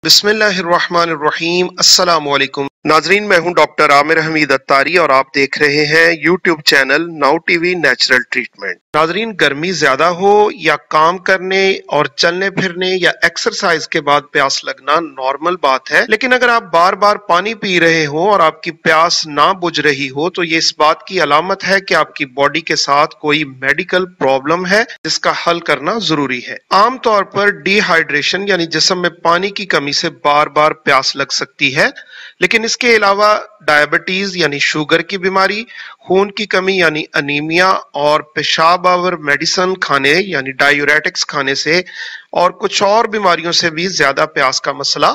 बिस्मिल्लाहिर्रहमानिर्रहीम। अस्सलाम वालेकुम नाजरीन, मैं हूं डॉक्टर आमिर हमीद अत्तारी और आप देख रहे हैं YouTube channel now TV natural treatment. नाजरीन, गर्मी ज्यादा हो या काम करने और चलने फिरने या एक्सरसाइज के बाद प्यास लगना नॉर्मल बात है, लेकिन अगर आप बार बार पानी पी रहे हो और आपकी प्यास ना बुझ रही हो तो ये इस बात की अलामत है कि आपकी बॉडी के साथ कोई मेडिकल प्रॉब्लम है जिसका हल करना जरूरी है। आमतौर पर डिहाइड्रेशन यानी जिस्म में पानी की कमी से बार बार प्यास लग सकती है, लेकिन इसके अलावा डायबिटीज यानी शुगर की बीमारी, खून की कमी यानी अनीमिया और पेशाब आवर मेडिसिन खाने यानी डायूरेटिक्स खाने से और कुछ और बीमारियों से भी ज्यादा प्यास का मसला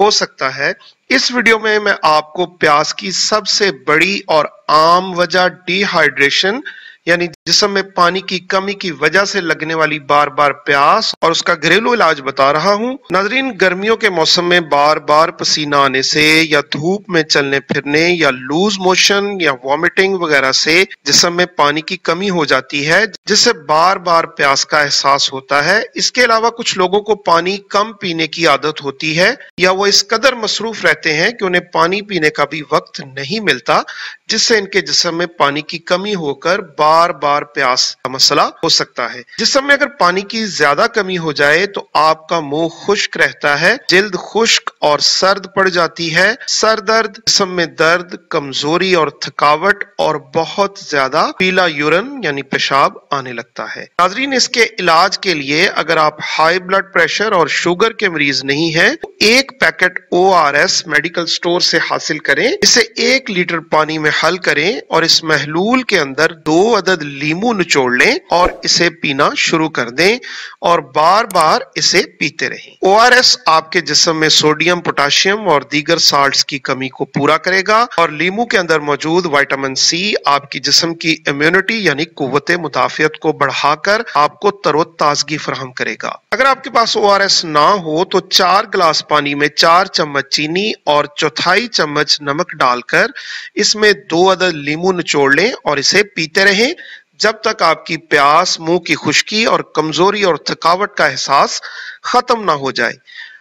हो सकता है। इस वीडियो में मैं आपको प्यास की सबसे बड़ी और आम वजह डिहाइड्रेशन यानी जिस्म में पानी की कमी की वजह से लगने वाली बार बार प्यास और उसका घरेलू इलाज बता रहा हूं। नाजरीन, गर्मियों के मौसम में बार बार पसीना आने से या धूप में चलने फिरने या लूज मोशन या वॉमिटिंग वगैरह से जिस्म में पानी की कमी हो जाती है, जिससे बार बार प्यास का एहसास होता है। इसके अलावा कुछ लोगों को पानी कम पीने की आदत होती है या वो इस कदर मसरूफ रहते हैं कि उन्हें पानी पीने का भी वक्त नहीं मिलता, जिससे इनके जिस्म में पानी की कमी होकर बार बार प्यास का मसला हो सकता है। जिस्म में अगर पानी की ज्यादा कमी हो जाए तो आपका मुंह खुश्क रहता है, जिल्द खुश्क और सर्द पड़ जाती है, सर दर्द, जिस्म में दर्द, कमजोरी और थकावट और बहुत ज्यादा पीला यूरिन यानी पेशाब आने लगता है। नाजरीन, इसके इलाज के लिए अगर आप हाई ब्लड प्रेशर और शुगर के मरीज नहीं हैं तो एक पैकेट ORS मेडिकल स्टोर से हासिल करें, इसे 1 लीटर पानी में हल करें और इस महलूल के अंदर 2 अदद लीमू निचोड़ लें और इसे पीना शुरू कर दें और बार बार इसे पीते रहें। ORS आपके जिस्म में सोडियम, पोटाशियम और दीगर साल्ट्स की कमी को पूरा करेगा और लीमू के अंदर मौजूद विटामिन C आपकी जिस्म की इम्यूनिटी यानी कुव्वते मुदाफियत को बढ़ाकर आपको तरोताजगी फराहम करेगा। अगर आपके पास ORS ना हो तो 4 गिलास पानी में 4 चम्मच चीनी और चौथाई चम्मच नमक डालकर इसमें 2 अदद लीमू निचोड़ लें और इसे पीते रहें जब तक आपकी प्यास, मुंह की खुश्की और कमजोरी और थकावट का एहसास खत्म ना हो जाए।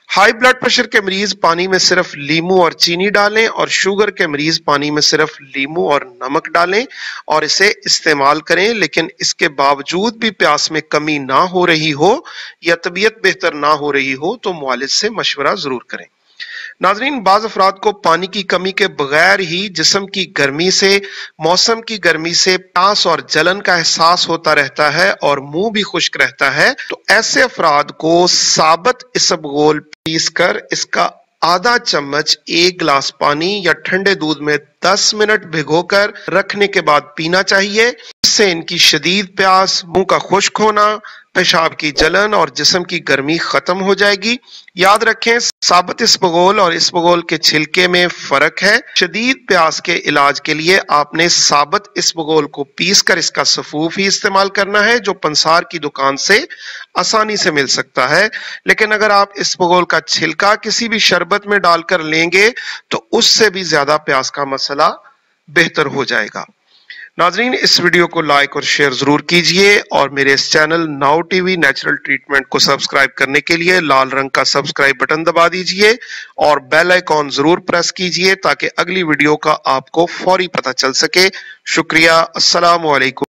हाई ब्लड प्रेशर के मरीज पानी में सिर्फ लीमू और चीनी डालें और शुगर के मरीज पानी में सिर्फ लीमू और नमक डालें और इसे इस्तेमाल करें, लेकिन इसके बावजूद भी प्यास में कमी ना हो रही हो या तबीयत बेहतर ना हो रही हो तो मुआलिज से मशवरा जरूर करें। नाजरीन, बाज अफराद को पानी की कमी के बगैर ही जिस्म की गर्मी से, मौसम की गर्मी से प्यास और जलन का एहसास होता रहता है और मुंह भी खुश्क रहता है, तो ऐसे अफराद को साबत इसबगोल पीसकर इसका आधा चम्मच 1 गिलास पानी या ठंडे दूध में 10 मिनट भिगोकर रखने के बाद पीना चाहिए। इससे इनकी शदीद प्यास, मुंह का खुश्क होना, पेशाब की जलन और जिस्म की गर्मी खत्म हो जाएगी। याद रखें, साबत इसबगोल और इसबगोल के छिलके में फर्क है। शदीद प्यास के इलाज के लिए आपने साबत इसबगोल को पीसकर इसका सफूफ ही इस्तेमाल करना है, जो पंसार की दुकान से आसानी से मिल सकता है। लेकिन अगर आप इसबगोल का छिलका किसी भी शरबत में डालकर लेंगे तो उससे भी ज्यादा प्यास का मसला बेहतर हो जाएगा। नाजरीन, इस वीडियो को लाइक और शेयर जरूर कीजिए और मेरे इस channel now TV natural treatment को सब्सक्राइब करने के लिए लाल रंग का सब्सक्राइब बटन दबा दीजिए और बेल आइकॉन जरूर प्रेस कीजिए ताकि अगली वीडियो का आपको फौरी पता चल सके। शुक्रिया। अस्सलाम वालेकुम।